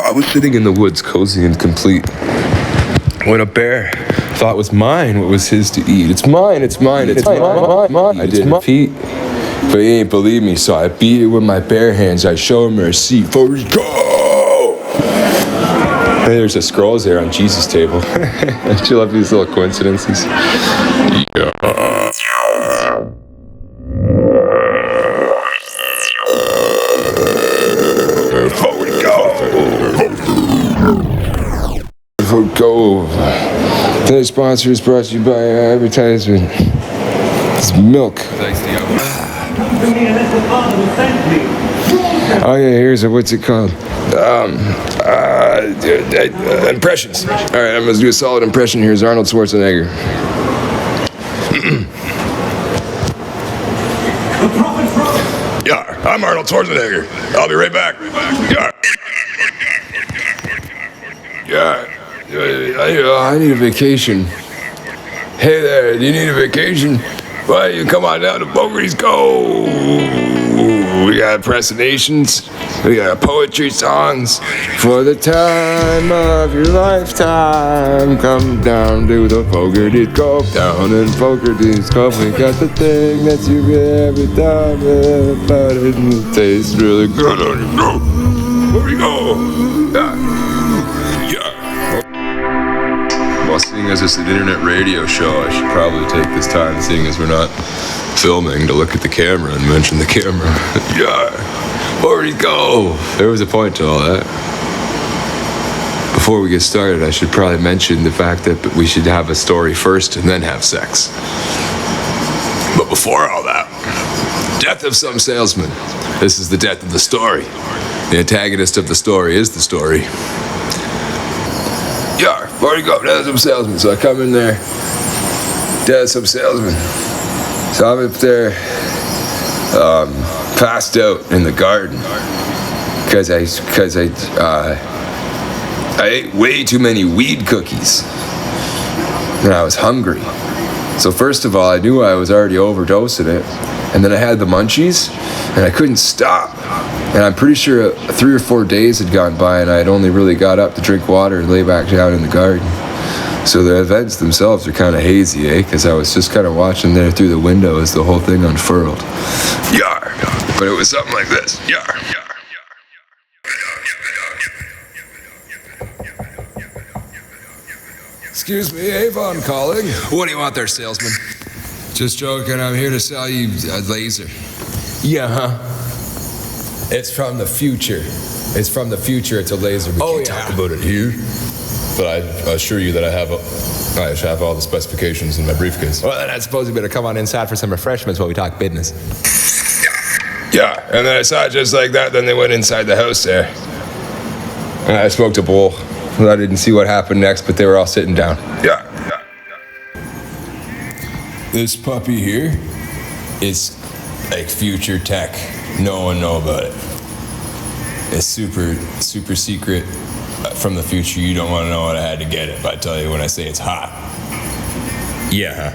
I was sitting in the woods, cozy and complete, when a bear thought was mine what was his to eat. It's mine, it's mine, it's mine. I did repeat, but he ain't believe me, so I beat it with my bare hands. I show him a receipt. Fogarty, go! Hey, there's a scrolls there on Jesus' table. Don't you love these little coincidences? Yeah. Cove. Today's sponsor is brought to you by advertisement. It's milk. Oh yeah, here's a, what's it called? Impressions. All right, I'm gonna do a solid impression. Here's Arnold Schwarzenegger. Yeah, I'm Arnold Schwarzenegger. I'll be right back. Yeah. I need a vacation. Hey there, do you need a vacation? Well, you come on down to Fogarty's Cove. We got impersonations. We got poetry songs. For the time of your lifetime, come down to the Fogarty's Cove. Down in Fogarty's Cove, we got the thing that you get every time about it, and it tastes really good on your throat. Where we go? Well, seeing as it's an internet radio show, I should probably take this time, seeing as we're not filming, to look at the camera and mention the camera. Yeah, where did he go? There was a point to all that. Before we get started, I should probably mention the fact that we should have a story first and then have sex. But before all that, death of some salesman. This is the death of the story. The antagonist of the story is the story. Yeah, where do you go? Death of some salesman. So I come in there, death of some salesman. So I'm up there, passed out in the garden, because I ate way too many weed cookies, and I was hungry. So first of all, I knew I was already overdosing it, and then I had the munchies, and I couldn't stop. And I'm pretty sure 3 or 4 days had gone by, and I had only really got up to drink water and lay back down in the garden. So the events themselves are kind of hazy, because I was just kind of watching there through the window as the whole thing unfurled. Yar! But it was something like this. Yar! Excuse me, Avon calling. What do you want there, salesman? Just joking, I'm here to sell you a laser. Yeah, huh? It's from the future. It's from the future. It's a laser. We can't talk about it here. But I assure you that I have all the specifications in my briefcase. Well, then I suppose you better come on inside for some refreshments while we talk business. Yeah, and then I saw it just like that. Then they went inside the house there. And I smoked a bowl. I didn't see what happened next, but they were all sitting down. Yeah. This puppy here is like future tech. No one know about it. It's super, super secret from the future. You don't want to know what I had to get it, but I tell you when I say it's hot. Yeah, huh?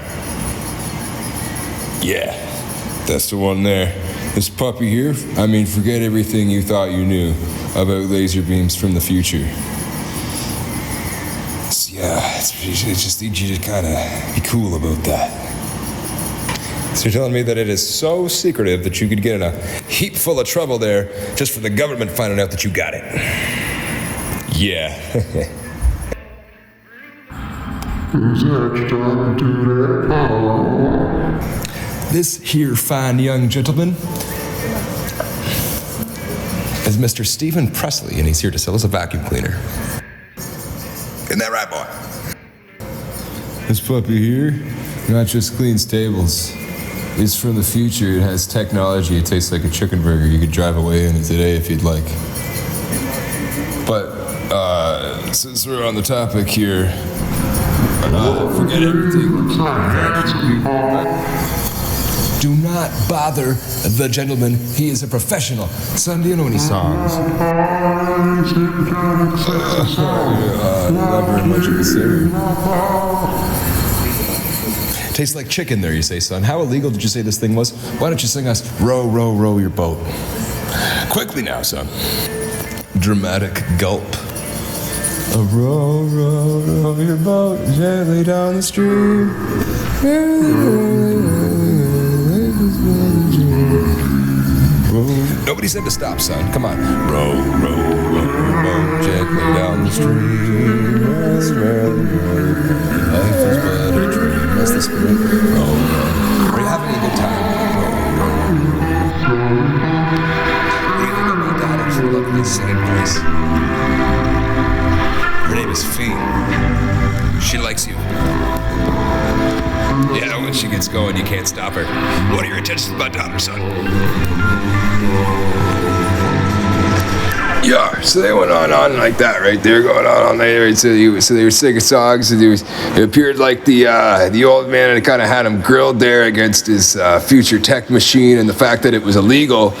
Yeah, that's the one there. This puppy here, I mean, forget everything you thought you knew about laser beams from the future. I just need you to kind of be cool about that. So you're telling me that it is so secretive that you could get in a heap full of trouble there just for the government finding out that you got it? Yeah. This here fine young gentleman is Mr. Stephen Presley, and he's here to sell us a vacuum cleaner. Isn't that right, boy? This puppy here not just cleans tables. It's from the future. It has technology. It tastes like a chicken burger. You could drive away in it today if you'd like. But since we're on the topic here, forget everything. Do not bother the gentleman. He is a professional. Son, do you know any songs? Not very much of a singer. Tastes like chicken there, you say, son. How illegal did you say this thing was? Why don't you sing us Row, Row, Row Your Boat? Quickly now, son. Dramatic gulp. Row, row, row your boat gently down the stream. Nobody said to stop, son. Come on. Row, row, row your boat gently down the stream. Life is but a dream. That's the spirit. Row, row. Are you having a good time? Row, row. What do you think of my daughter's lovely singing voice? Her name is Fee. She likes you. Yeah, when she gets going, you can't stop her. What are your intentions with my daughter, son? Yeah, so they went on like that, right? They were going on all night, right? So they were singing songs, and it appeared like the old man had kind of had him grilled there against his future tech machine and the fact that it was illegal,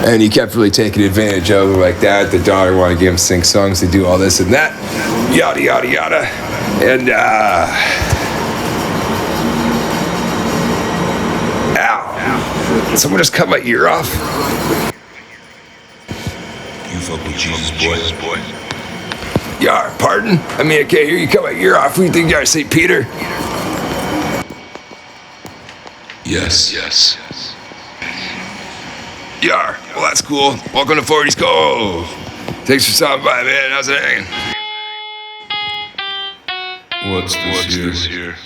and he kept really taking advantage of it like that. The daughter wanted to give him sing songs, to do all this and that, yada yada yada, and ow! Someone just cut my ear off. You fuck with Jesus, boy. Yeah, pardon? I mean, I can't hear you cut my ear off. What do you think you are, St. Peter? Yes. Yeah, well, that's cool. Welcome to Fogarty's Cove. Thanks for stopping by, man. How's it hanging? What's this here?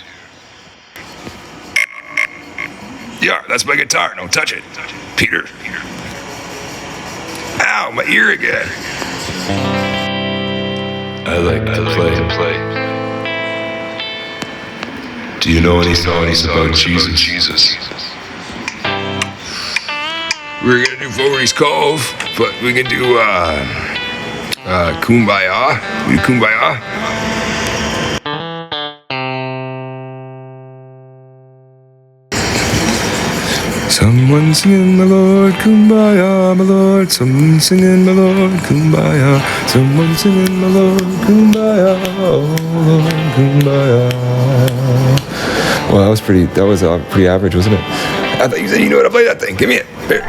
Yeah, that's my guitar. Don't touch it. Peter. Ow, my ear again. I like to play. Do you know any songs about Jesus? We're gonna do Fogarty's Cove, but we can do Kumbaya. We do Kumbaya. Someone singing, my Lord, Kumbaya, my Lord. Someone singing, my Lord, Kumbaya. Someone singing, my Lord, Kumbaya, oh Lord, Kumbaya. Well, that was pretty average, wasn't it? I thought you said you knew how to play that thing. Give me it. Here.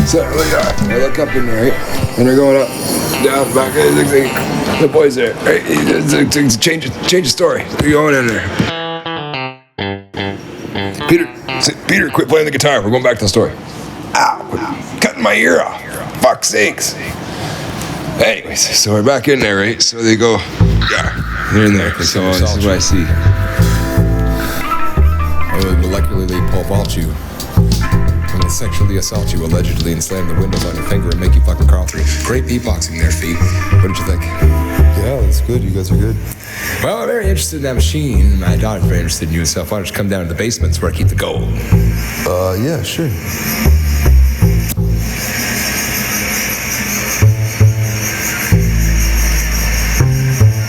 So I look up in there, right? And they're going up, down, back. The boys there, right? Change the story. They're going in there. Peter, quit playing the guitar. We're going back to the story. Ow! Cutting my ear off. Fuck's sakes. Anyways, so we're back in there, right? So they go, yeah, they're in there. So this is what I see. I would molecularly pole vault you. I'm gonna sexually assault you, allegedly, and slam the windows on your finger and make you fucking crawl through. Great beatboxing there, Fee. What did you think? Yeah, that's good. You guys are good. Well, I'm very interested in that machine. My daughter's very interested in you, so why don't you come down to the basements where I keep the gold? Yeah, sure.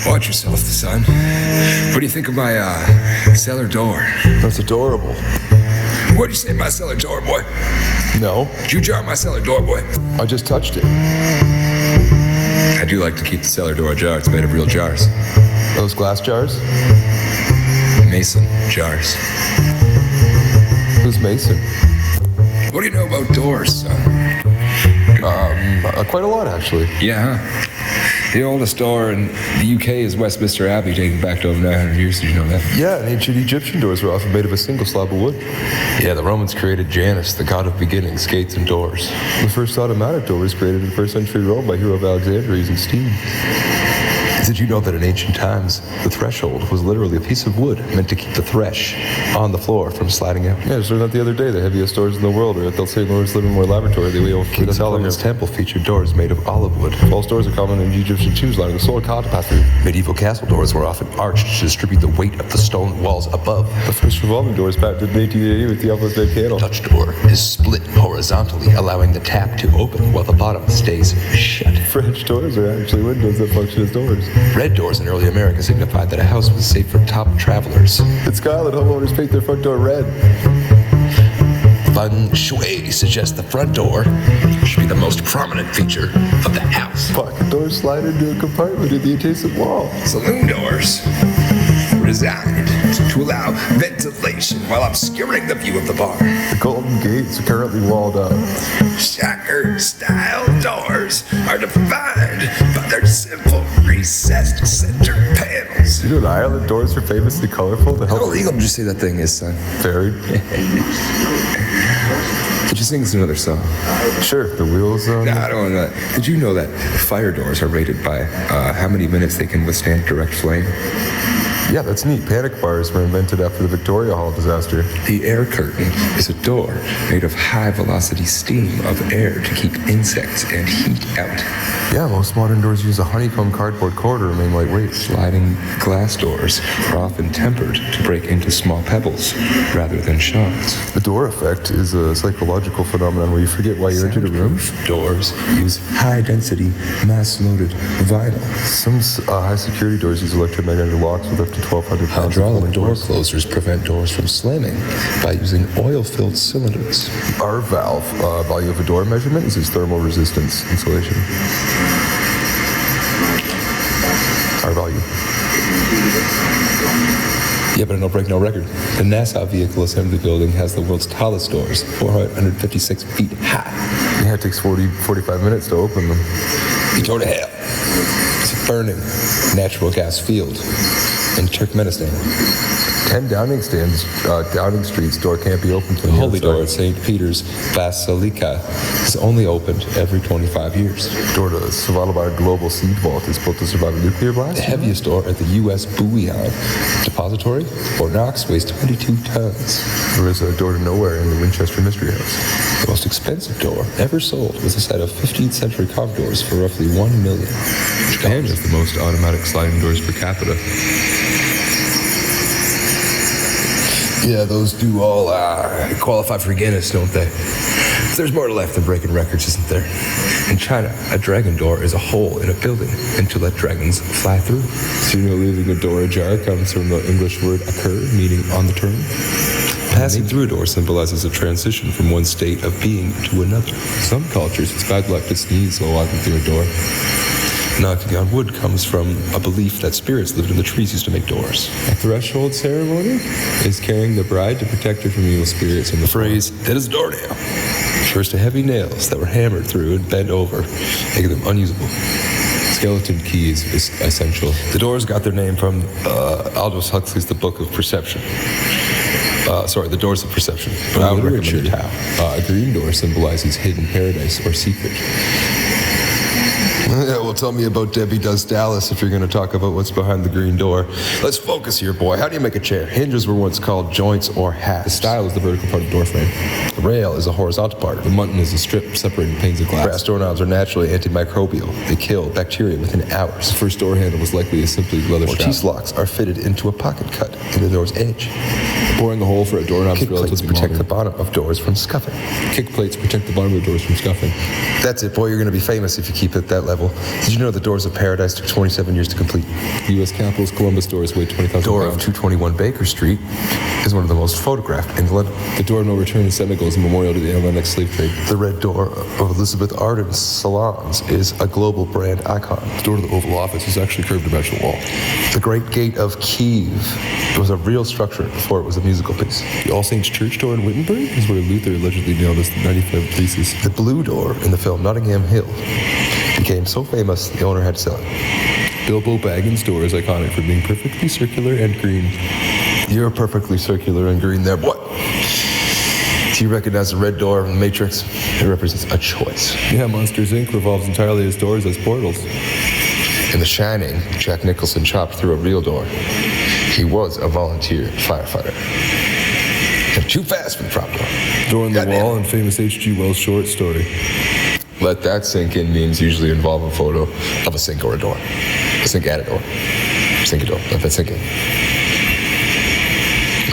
Watch yourself, son. What do you think of my cellar door? That's adorable. What'd you say my cellar door, boy? No, Did you jar my cellar door, boy? I just touched it. I do like to keep the cellar door ajar. It's made of real jars. Those glass jars? Mason jars. Who's Mason? What do you know about doors, son? Quite a lot, actually. Yeah, huh? The oldest door in the UK is Westminster Abbey, dating back to over 900 years. Did you know that? Yeah, and ancient Egyptian doors were often made of a single slab of wood. Yeah, the Romans created Janus, the god of beginnings, gates, and doors. The first automatic door was created in 1st century Rome by Hero of Alexandria using steam. Did you know that in ancient times, the threshold was literally a piece of wood meant to keep the thresh on the floor from sliding out? Yeah, I just learned that the other day. The heaviest doors in the world are at the St. Lawrence Livermore Laboratory. They weigh over King Solomon's temple featured doors made of olive wood. False doors are common in Egyptian tombs lining the solar column to pass through. Medieval castle doors were often arched to distribute the weight of the stone walls above. The first revolving door was patented in 1880 with the Theophilus Van Candle. Dutch door is split horizontally, allowing the tap to open while the bottom stays shut. French doors are actually windows that function as doors. Red doors in early America signified that a house was safe for top travelers. In Scotland, homeowners paint their front door red. Feng Shui suggests the front door should be the most prominent feature of the house. Pocket doors slide into a compartment in the adjacent wall. Saloon doors were designed to allow ventilation while obscuring the view of the bar. The Golden Gates are currently walled up. Shaker-style doors are defined by their simple recessed center panels. You know, in Ireland, doors are famously colorful to How help illegal did you say that thing is, son? varied. Could you sing us another song? Sure, the wheels on. No, I don't want to. Did you know that fire doors are rated by how many minutes they can withstand direct flame? Yeah, that's neat. Panic bars were invented after the Victoria Hall disaster. The air curtain is a door made of high-velocity steam of air to keep insects and heat out. Yeah, most modern doors use a honeycomb cardboard core to remain lightweight. Sliding glass doors are often tempered to break into small pebbles rather than shards. The door effect is a psychological phenomenon where you forget why you entered a room. Doors use high-density, mass-loaded vinyl. Some high-security doors use electromagnetic locks with up to 1,200 pounds. Hydraulic door closers prevent doors from slamming by using oil-filled cylinders. Our valve value of a door measurement is its thermal resistance insulation. Our value. Yeah, but it'll break no record. The NASA Vehicle Assembly Building has the world's tallest doors, 456 feet high. Yeah, it takes 45 minutes to open them. You go to hell. It's a burning natural gas field in Turkmenistan. 10 Downing Street's door can't be opened to The holy door at St. Peter's Basilica is only opened every 25 years. Door to Svalbard Global Seed Vault is built to survive a nuclear blast. The heaviest door at the U.S. Buoyan Depository, Fort Knox, weighs 22 tons. There is a door to nowhere in the Winchester Mystery House. The most expensive door ever sold was a set of 15th century Cove doors for roughly $1 million. Japan has the most automatic sliding doors per capita. Yeah, those do all qualify for Guinness, don't they? There's more to life than breaking records, isn't there? In China, a dragon door is a hole in a building and to let dragons fly through. So you know leaving a door ajar comes from the English word occur, meaning on the turn? Passing through a door symbolizes a transition from one state of being to another. Some cultures, it's bad luck to sneeze while walking through a door. Knocking on wood comes from a belief that spirits lived in the trees used to make doors. A threshold ceremony is carrying the bride to protect her from evil spirits in the Phrase, dead as a doornail, refers to heavy nails that were hammered through and bent over, making them unusable. skeleton keys is essential. The doors got their name from Aldous Huxley's The Book of Perception. The Doors of Perception. In I would literature, recommend it. a green door symbolizes hidden paradise or secret. Yeah, well, tell me about Debbie Does Dallas if you're going to talk about what's behind the green door. Let's focus here, boy. How do you make a chair? Hinges were once called joints or The hasps. stile is the vertical part of the door frame. The rail is a horizontal part. The muntin is a strip separating panes of glass. Brass doorknobs are naturally antimicrobial. They kill bacteria within hours. The first door handle was likely a simply leather strap. Mortise locks are fitted into a pocket cut in the door's edge. Boring a hole for a doorknob is Kick plates relatively protect the modern. bottom of doors from scuffing. Kick plates protect the bottom of the doors from scuffing. That's it, boy. You're going to be famous if you keep it at that level. Did you know the Doors of Paradise took 27 years to complete? The U.S. Capitol's Columbus doors weigh 20,000 Door of pounds. 221 Baker Street is one of the most photographed in London. The door of no return in Senegal is a memorial to the Atlantic slave trade. The red door of Elizabeth Arden's salons is a global brand icon. The door to the Oval Office is actually curved about the wall. The Great Gate of Kiev was a real structure before it was a musical piece. The All Saints Church door in Wittenberg is where Luther allegedly nailed his 95 theses. The blue door in the film Notting Hill became so famous the owner had to sell it. Bilbo Baggins' door is iconic for being perfectly circular and green. You're perfectly circular and green there. What? Do you recognize the red door in the Matrix? It represents a choice. Yeah, Monsters Inc. revolves entirely as doors as portals. In The Shining, Jack Nicholson chopped through a real door. He was a volunteer firefighter. And too fast for the prop door. Door in the Goddamn. wall in famous H.G. Wells' short story. Let that sink in memes usually involve a photo of a sink or a door. A sink at a door. Sink a door. Let that sink in.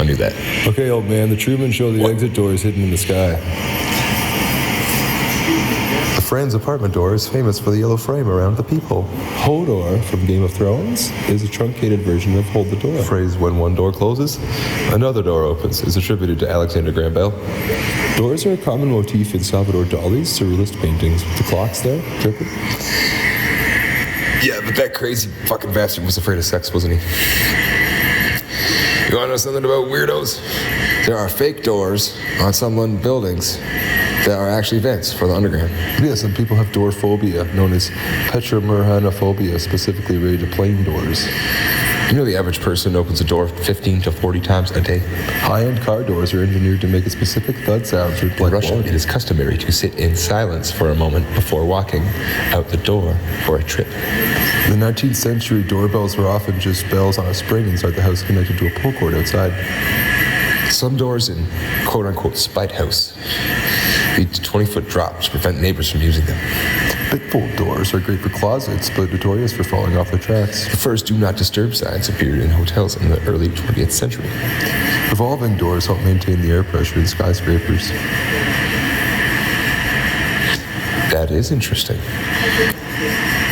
I knew that. Okay, old man, the Truman Show, the What? exit door is hidden in the sky. The Fran's apartment door is famous for the yellow frame around the peephole. Hodor from Game of Thrones is a truncated version of hold the door. The phrase when one door closes, another door opens is attributed to Alexander Graham Bell. Doors are a common motif in Salvador Dali's surrealist paintings with the clocks there, dripping. Yeah, but that crazy fucking bastard was afraid of sex, wasn't he? You wanna know something about weirdos? There are fake doors on some London buildings that are actually vents for the underground. Yeah, some people have door phobia, known as petromurhanophobia, specifically related to plane doors. You know the average person opens a door 15 to 40 times a day. High-end car doors are engineered to make a specific thud sound to reflect In Russia, quality. it is customary to sit in silence for a moment before walking out the door for a trip. In the 19th century, doorbells were often just bells on a spring inside the house connected to a pull cord outside. Some doors in quote-unquote spite house lead to 20-foot drops to prevent neighbors from using them. Big fold doors are great for closets, but notorious for falling off their tracks. The first do not disturb signs appeared in hotels in the early 20th century. Revolving doors help maintain the air pressure in skyscrapers. That is interesting.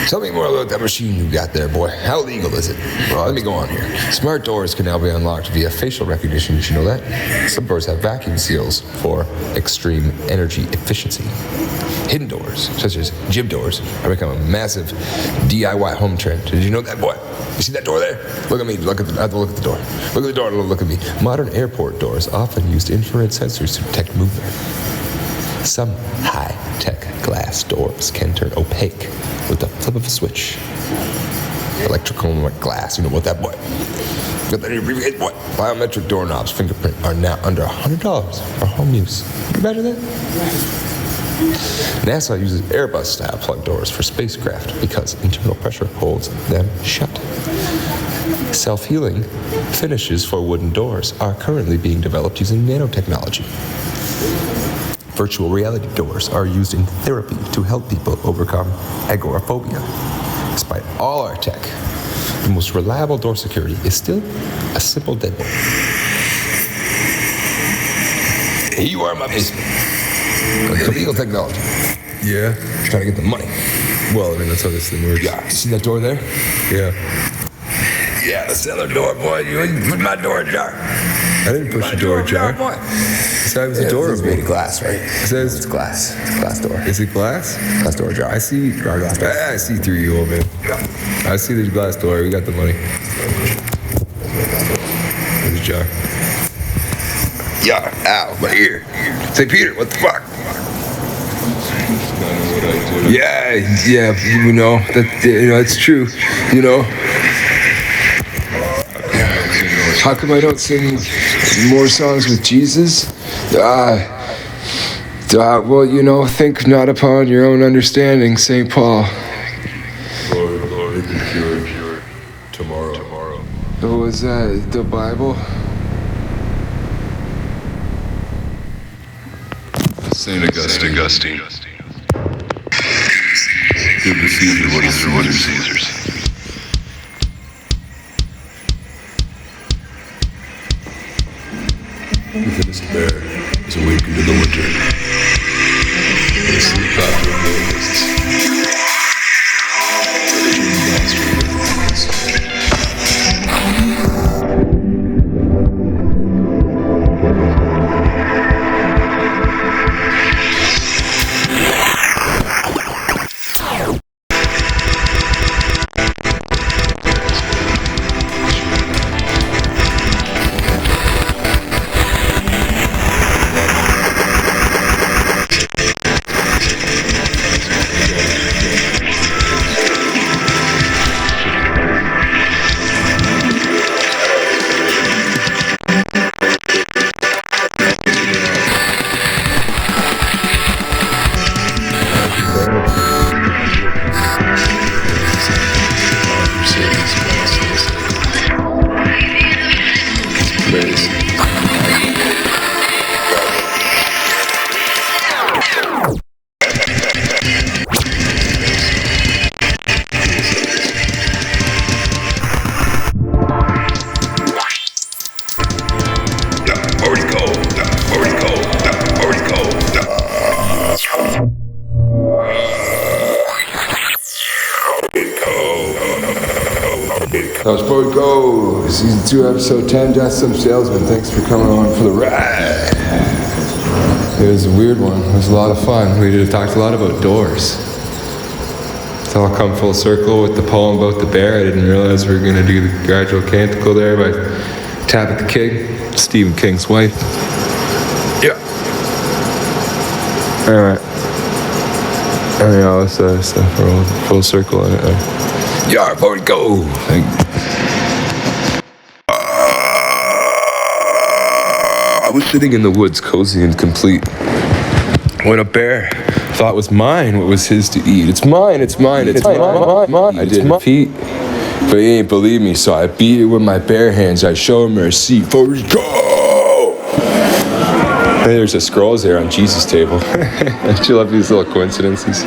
Tell me more about that machine you got there, boy. How legal is it? Well, let me go on here. Smart doors can now be unlocked via facial recognition. Did you know that? Some doors have vacuum seals for extreme energy efficiency. Hidden doors, such as gym doors, are becoming a massive DIY home trend. Did you know that, boy? You see that door there? Look at me. Look at the door. Look at the door. Look at me. Modern airport doors often used infrared sensors to detect movement. Some high-tech glass doors can turn opaque with the flip of a switch. Electrical glass, you know what that, boy? Got that abbreviated, boy? Biometric doorknobs, fingerprint, are now under $100 for home use. Can you imagine that? NASA uses Airbus-style plug doors for spacecraft because internal pressure holds them shut. Self-healing finishes for wooden doors are currently being developed using nanotechnology. Virtual reality doors are used in therapy to help people overcome agoraphobia. Despite all our tech, the most reliable door security is still a simple deadbolt. Here you are in my basement. It's illegal technology. Yeah. Trying to get the money. Well, I mean, that's how this thing works. Yeah, you see that door there? Yeah. Yeah, the cellar door, boy. You put my door ajar. I didn't push the door ajar. boy. This guy was a door. It's made of glass, right? It says It's glass. It's a glass door. Is it glass? Glass door ajar. I see. Glass door. I see through you, old man. I see the glass door. We got the money. There's a jar. Yeah, ow, my ear. Say, Peter, what the fuck? Yeah, you know, it's true, you know. How come I don't sing more songs with Jesus? Well, you know, think not upon your own understanding, St. Paul. Lord, pure, tomorrow. Oh, was that the Bible? Saint Augustine. Give to Caesar what is Caesar's. Within his bear is awakened in the winter. The sleep after the locusts. That was Forward Go, Season 2, Episode 10, Just Some Salesmen. Thanks for coming on for the ride. It was a weird one. It was a lot of fun. We talked a lot about doors. It's all come full circle with the poem about the bear. I didn't realize we were going to do the gradual canticle there by Tabitha King, Stephen King's wife. Yeah. All right. And all this stuff. We're all full circle in it. Yeah, Forward Go. I was sitting in the woods, cozy and complete, when a bear thought was mine what was his to eat. It's mine, it's mine, it's mine. I didn't feet, but he ain't believe me, so I beat it with my bare hands. I show him a receipt. Forward Go! Hey, there's a scrolls there on Jesus' table. Don't you love these little coincidences?